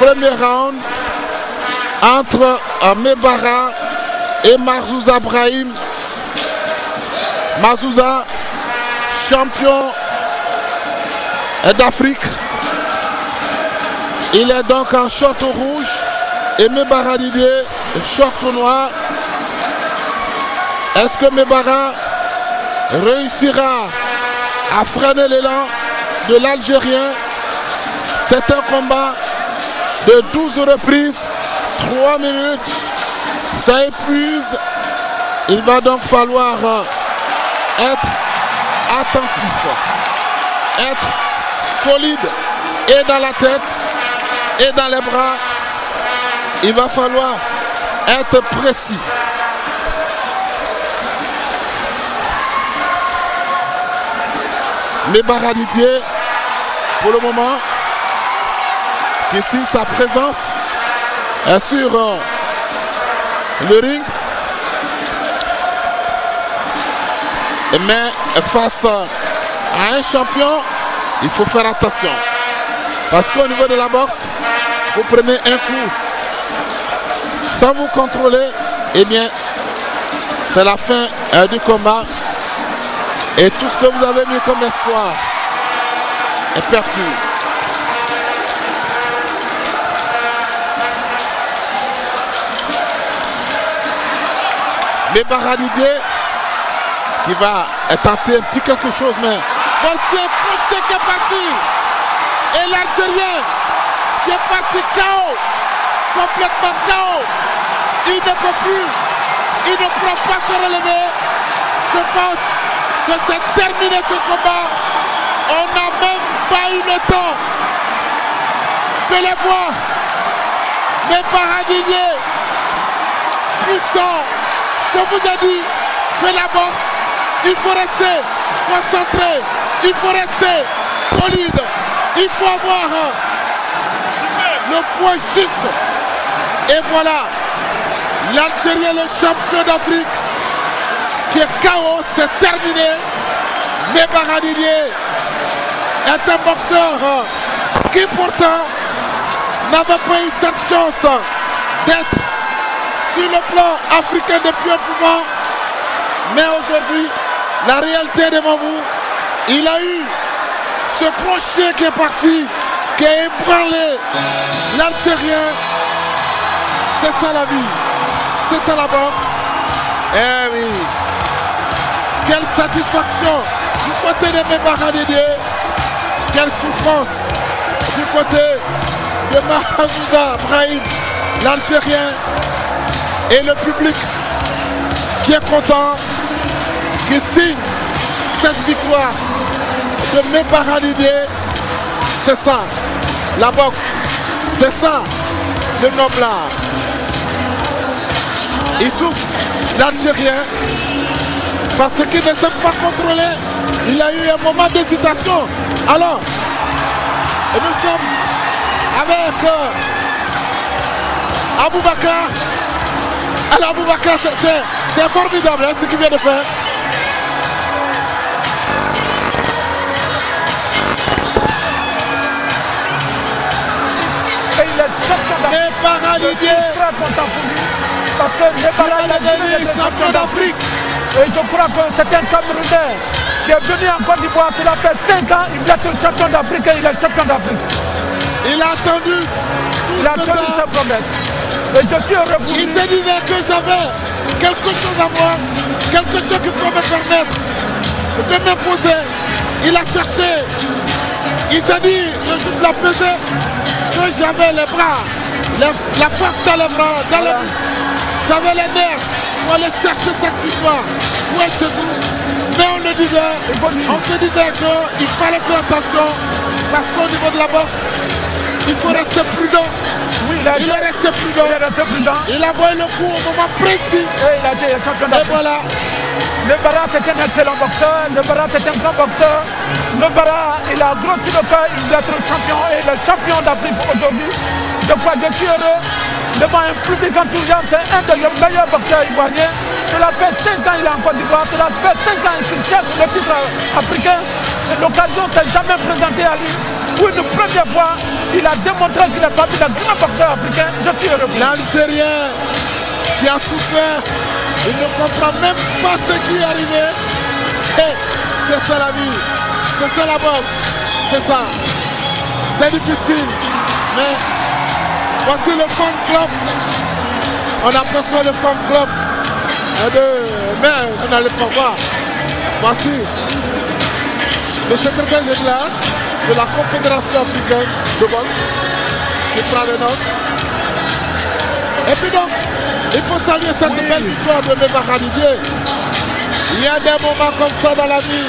premier round entre Mebara et Marzouza Brahim. Marzouza, champion d'Afrique. Il est donc en short rouge et Mebara Didier, short noir. Est-ce que Mebara réussira à freiner l'élan de l'Algérien? C'est un combat de 12 reprises, 3 minutes. Ça épuise. Il va donc falloir être attentif, être solide et dans la tête et dans les bras. Il va falloir être précis. Mebara Didier, pour le moment, qui signe sa présence sur le ring. Mais face à un champion, il faut faire attention. Parce qu'au niveau de la boxe, vous prenez un coup sans vous contrôler, eh bien, c'est la fin du combat. Et tout ce que vous avez mis comme espoir est perdu. Mebara Didier qui va tenter un petit quelque chose, mais voici un crochet qui est parti. Et l'Algérien qui est parti KO, complètement KO. Il ne peut plus, il ne pourra pas se relever. Je pense que c'est terminé ce combat. On n'a même pas eu le temps de les voir. Mebara Didier, puissant. Je vous ai dit que la boxe, il faut rester concentré, il faut rester solide, il faut avoir le point juste. Et voilà, l'Algérien, le champion d'Afrique, qui est KO, c'est terminé. Mebara Didier est un boxeur qui pourtant n'avait pas eu cette chance d'être sur le plan africain depuis un moment. Mais aujourd'hui, la réalité est devant vous. Il a eu ce crochet qui est parti, qui a ébranlé l'Algérien. C'est ça la vie, c'est ça la boxe. Eh oui, quelle satisfaction du côté de Mebara Didier, quelle souffrance du côté de Marzouza Brahim, l'Algérien, et le public qui est content, qui signe cette victoire de Mebara Didier. C'est ça, la boxe, c'est ça, le noble art. Il souffre, l'Algérien, parce qu'il ne s'est pas contrôlé. Il a eu un moment d'hésitation. Alors, nous sommes avec Aboubakar. Alors Aboubakar, c'est formidable hein, ce qu'il vient de faire. Et il est Mebara Didier, très content pour lui. Parce que Mebara Didier est champion d'Afrique. Et je crois que c'est un Camerounais qui est venu en Côte d'Ivoire. Il a fait 5 ans, il est le champion d'Afrique et il est champion d'Afrique. Il a attendu. Il a tenu sa promesse. Et je suis heureux pour lui. Il se disait que j'avais quelque chose à voir, quelque chose qui pouvait me permettre de m'imposer. Il a cherché. Il s'est dit, le jour de la pesée, que j'avais les bras, la force dans les bras, dans les muscles. J'avais les nerfs pour aller chercher cette victoire. Où elle se trouve. Mais on le disait, on se disait qu'il fallait faire attention parce qu'au niveau de la boxe, il faut rester prudent. Oui, il est resté prudent. Il a voulu le coup au moment précis. Et il a été champion d'Afrique. Et voilà. Mebara c'est un excellent boxeur. Mebara c'est un grand boxeur. Mebara, il a grossi le pas, il doit être champion et le champion d'Afrique aujourd'hui. Je crois que je suis heureux devant un public enthousiaste. C'est un des meilleurs boxeurs ivoiriens. Cela fait 5 ans qu'il est en Côte d'Ivoire. Cela fait 5 ans qu'il cherche le titre africain. L'occasion s'est jamais présentée à lui. Pour une première fois, il a démontré qu'il est parmi les grands boxeurs africains. Je suis heureux. L'Algérien qui a souffert, il ne comprend même pas ce qui est arrivé. Et c'est ça la vie, c'est ça la boxe, c'est ça. C'est difficile, mais voici le fan club. On aperçoit le fan club mais on n'allait pas voir. Voici le secrétaire général de la Confédération africaine de boxe qui prend les notes. Et puis donc, il faut saluer cette belle victoire de Mebara Didier. Il y a des moments comme ça dans la vie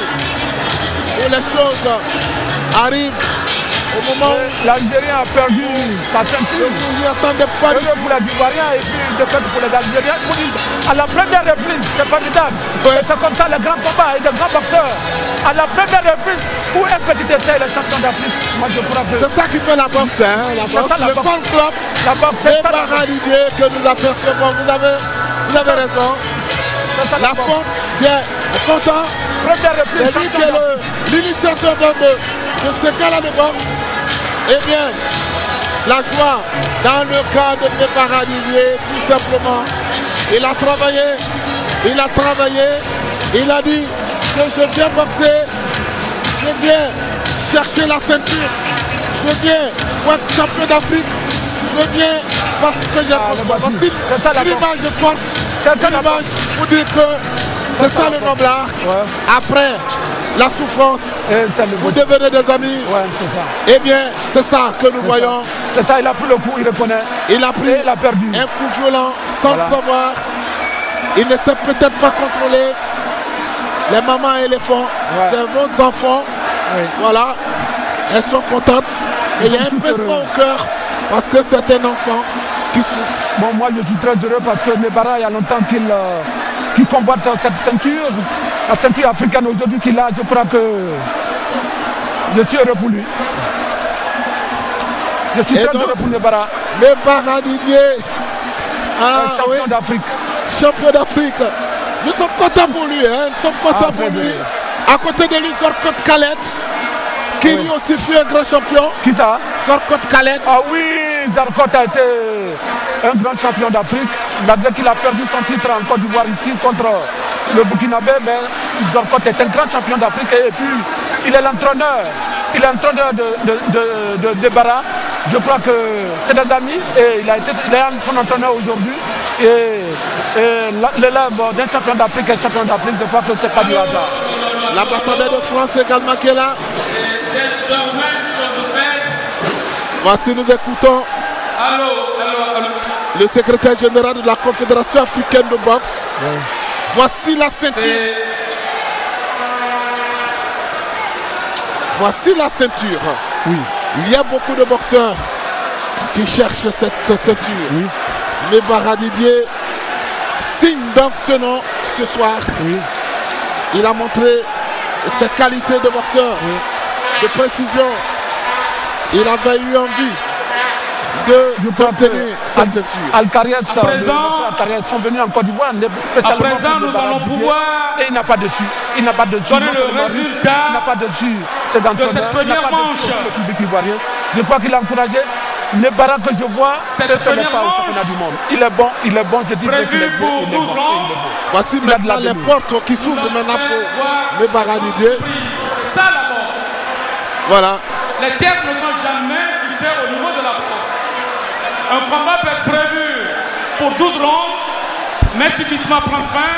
où les choses arrivent au moment où l'Algérien a perdu sa ceinture. Vous n'y attendez pas. Pour les Ivoiriens et puis de fait pour les Algériens. À la première reprise, c'est formidable. Ouais. C'est comme ça le grand combat et les grands boxeurs. À la première reprise, où un petit essai, le champion d'Afrique, moi je crois que... C'est ça qui fait la boxe, hein, la boxe. Le fan club, la boxe, c'est Mebara Didier que nous apercevons. Vous avez raison. La forme vient content. C'est lui qui est l'initiateur de ce cas-là de boxe. Eh bien, la joie dans le cas de Mebara Didier, tout simplement. Il a travaillé, il a dit que je viens boxer, je viens chercher la ceinture, je viens pour être champion d'Afrique, je viens parce que j'ai une image forte, une image pour dire que c'est ça le noblard. Ouais. Après la souffrance, vous devenez des amis. Ouais, eh bien, c'est ça que nous voyons. C'est ça, il a pris le coup, il reconnaît. Il a pris a perdu. Un coup violent sans le savoir. Il ne sait peut-être pas contrôler. Les mamans éléphants, c'est vos enfants. Oui. Voilà, elles sont contentes. Et il y a un pincement au cœur parce que c'est un enfant qui souffre. Bon, moi je suis très heureux parce que Mebara, il y a longtemps qu'il convoite cette ceinture. La ceinture africaine aujourd'hui qu'il a, je crois que je suis heureux pour lui. Je suis très heureux pour Mebara. Mebara Didier, champion d'Afrique. Champion d'Afrique. Nous sommes contents pour lui, hein. Nous sommes contents pour lui. À côté de lui, Zorkot Khaled, qui lui aussi fut un grand champion. Qui ça? Zorkot Khaled. Ah oui, Zorkot a été un grand champion d'Afrique. Malgré qu'il a perdu son titre en Côte d'Ivoire ici contre le Burkinabé, mais Zorkot est un grand champion d'Afrique et puis il est l'entraîneur. Il est l'entraîneur de Mebara. Je crois que c'est des amis et il est son entraîneur aujourd'hui. Et l'élève d'un champion d'Afrique est champion d'Afrique, je crois que ce n'est pas du hasard. L'ambassadeur de France également qui est là. Voici, nous écoutons le secrétaire général de la Confédération africaine de boxe. Oui. Voici la ceinture. Voici la ceinture. Oui. Il y a beaucoup de boxeurs qui cherchent cette ceinture. Oui. Mebara Didier signe donc ce nom ce soir. Oui. Il a montré ses qualités de boxeur, de précision. Il avait eu envie d'obtenir cette ceinture. Al-Kariès sont venus en Côte d'Ivoire. À présent, nous allons pouvoir. Et il n'a pas dessus. Il n'a pas dessus. Donner le résultat. Il n'a pas dessus. Ses entraîneurs. De cette première manche. Le public ivoirien. Je crois qu'il a encouragé. Mebara que je vois, cette première manche du monde. Il est bon, je dis qu'il est bon. Pour 12 rangs. Voici maintenant les portes qui s'ouvrent maintenant pour Mebara Didier. C'est ça la boxe. Voilà. Les termes ne sont jamais fixés au niveau de la boxe. Un combat peut être prévu pour 12 rondes, mais subitement prendre fin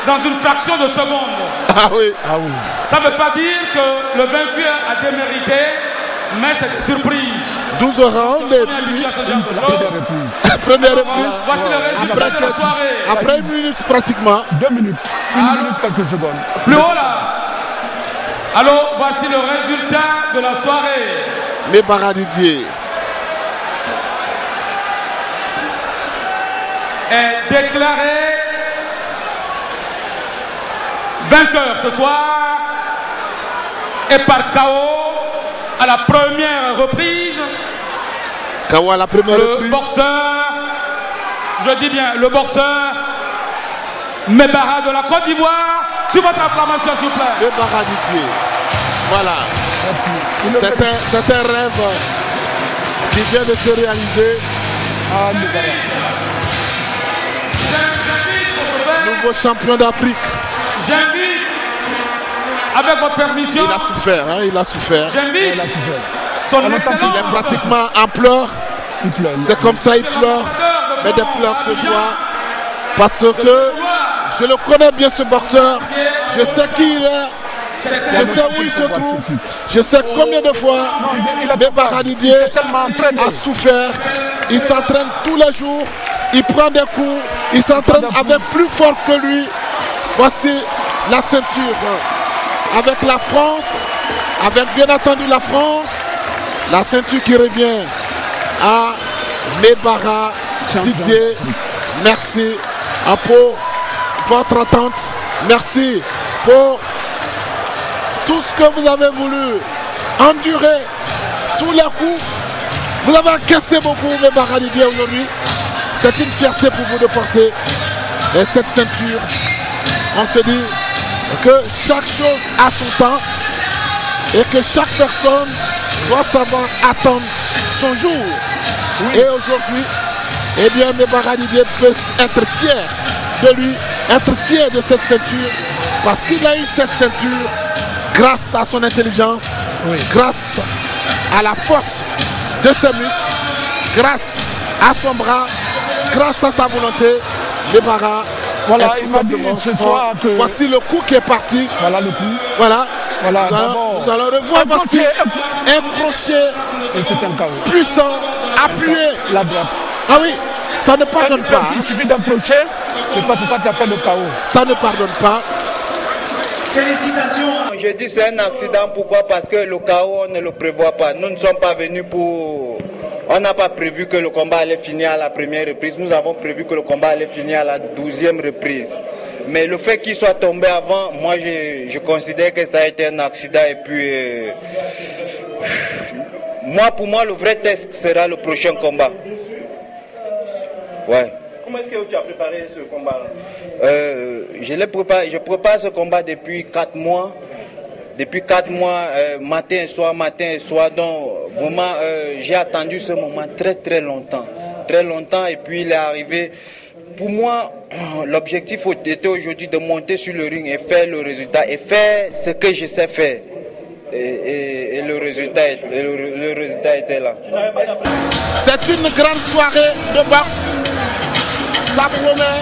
dans une fraction de seconde. Ah oui. Ça ne veut pas dire que le vaincu a démérité, mais c'est des surprises. 12 rounds et puis première reprise. Voici le résultat de la soirée. Après 1 minute pratiquement. 2 minutes. 1 minute quelques secondes. Plus haut là. Alors voici le résultat de la soirée. Mebara Didier est déclaré vainqueur ce soir et par KO à la première reprise. KO à la première reprise. Le boxeur, je dis bien le boxeur Mebara de la Côte d'Ivoire. Sur votre acclamation s'il vous plaît. Mebara Didier. Voilà. C'est un rêve qui vient de se réaliser. Nouveau champion d'Afrique. J'invite, avec votre permission. Il a souffert, hein, il a souffert. J'invite son excellence. Il est pratiquement en pleurs. C'est comme ça, il pleure. Mais des pleurs de joie. Parce que je le connais bien, ce boxeur. Je sais qui il est. Je sais où il se trouve. Je sais combien de fois Bébara Didier a souffert. Il s'entraîne tous les jours. Il prend des coups. Il s'entraîne avec plus fort que lui. Voici la ceinture. Avec la France. Avec bien entendu la France. La ceinture qui revient à Bébara Didier. Merci pour votre attente. Merci pour tout ce que vous avez voulu endurer, tous les coups. Vous avez encaissé beaucoup, Bébara Didier, aujourd'hui. C'est une fierté pour vous de porter cette ceinture. On se dit que chaque chose a son temps et que chaque personne doit savoir attendre son jour. Oui. Et aujourd'hui, eh bien, Bébara Didier peut être fier de lui, être fier de cette ceinture, parce qu'il a eu cette ceinture grâce à son intelligence, oui, grâce à la force de ses muscles, grâce à son bras, grâce à sa volonté. Bébara, voilà, il m'a dit ce soir que... Voici le coup qui est parti. Voilà le coup. Voilà. Voilà, nous allons revoir un crochet puissant, appuyé. La droite. Ah oui, ça ne pardonne pas. Il suffit d'un crochet, c'est pas ça qui a fait le chaos. Ça ne pardonne pas. Félicitations. Je dis c'est un accident, pourquoi? Parce que le chaos, on ne le prévoit pas. Nous ne sommes pas venus pour... On n'a pas prévu que le combat allait finir à la première reprise. Nous avons prévu que le combat allait finir à la 12e reprise. Mais le fait qu'il soit tombé avant, moi je considère que ça a été un accident. Et puis, pour moi, le vrai test sera le prochain combat. Ouais. Comment est-ce que tu as préparé ce combat-là? Je prépare ce combat depuis 4 mois. Depuis 4 mois, matin et soir. Donc, vraiment, j'ai attendu ce moment très longtemps. Très longtemps, et puis il est arrivé. Pour moi, l'objectif était aujourd'hui de monter sur le ring et faire le résultat, et faire ce que je sais faire. Et le résultat était là. C'est une grande soirée de boxe. Ça promet